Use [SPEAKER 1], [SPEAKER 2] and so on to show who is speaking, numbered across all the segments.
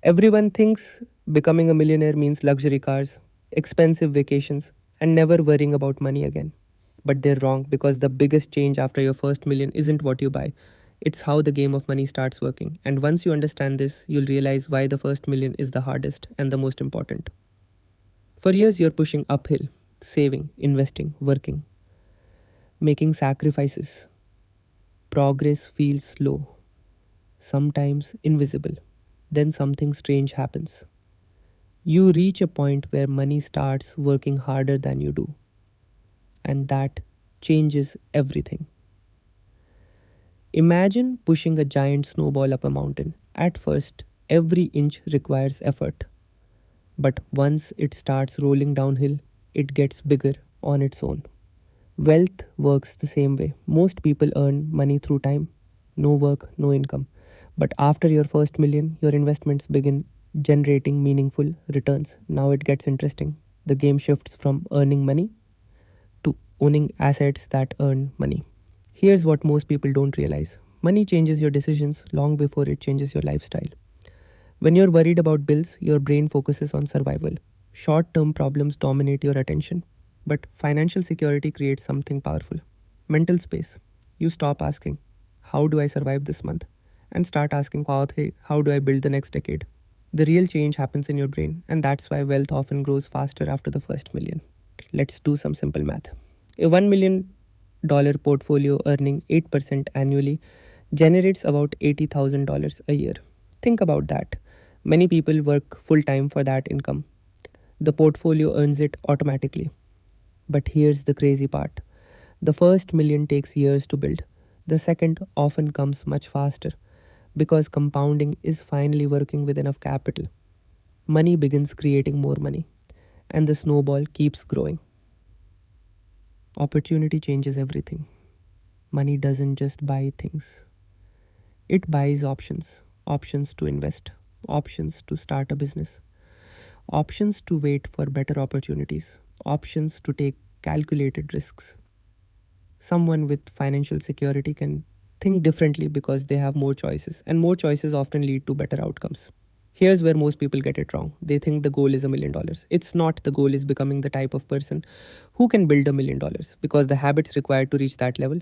[SPEAKER 1] Everyone thinks becoming a millionaire means luxury cars, expensive vacations, and never worrying about money again. But they're wrong because the biggest change after your first million isn't what you buy, it's how the game of money starts working. And once you understand this, you'll realize why the first million is the hardest and the most important. For years, you're pushing uphill, saving, investing, working, making sacrifices. Progress feels slow, sometimes invisible. Then something strange happens. You reach a point where money starts working harder than you do, and that changes everything. Imagine pushing a giant snowball up a mountain. At first, every inch requires effort, but once it starts rolling downhill, it gets bigger on its own. Wealth works the same way. Most people earn money through time, no work, no income. But after your first million, your investments begin generating meaningful returns. Now it gets interesting. The game shifts from earning money to owning assets that earn money. Here's what most people don't realize: money changes your decisions long before it changes your lifestyle. When you're worried about bills, your brain focuses on survival. Short term problems dominate your attention. But financial security creates something powerful: mental space. You stop asking, how do I survive this month? And start asking, how do I build the next decade? The real change happens in your brain, and that's why wealth often grows faster after the first million. Let's do some simple math. A $1 million portfolio earning 8% annually generates about $80,000 a year. Think about that. Many people work full time for that income. The portfolio earns it automatically. But here's the crazy part: the first million takes years to build, the second often comes much faster because compounding is finally working with enough capital. Money begins creating more money, and the snowball keeps growing. Opportunity changes everything. Money doesn't just buy things, it buys options: options to invest, options to start a business, options to wait for better opportunities, options to take calculated risks. Someone with financial security can think differently because they have more choices, and more choices often lead to better outcomes. Here's where most people get it wrong. They think the goal is $1 million. It's not. The goal is becoming the type of person who can build $1 million, because the habits required to reach that level,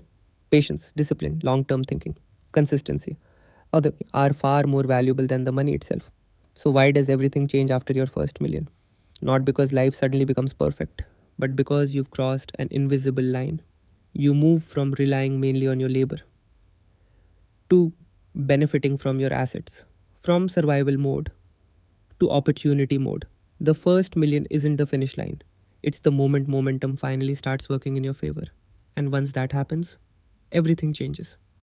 [SPEAKER 1] patience, discipline, long term thinking, consistency, are far more valuable than the money itself. So, why does everything change after your first million? Not because life suddenly becomes perfect, but because you've crossed an invisible line. You move from relying mainly on your labor to benefiting from your assets, from survival mode to opportunity mode. The first million isn't the finish line, it's the moment momentum finally starts working in your favor. And once that happens, everything changes.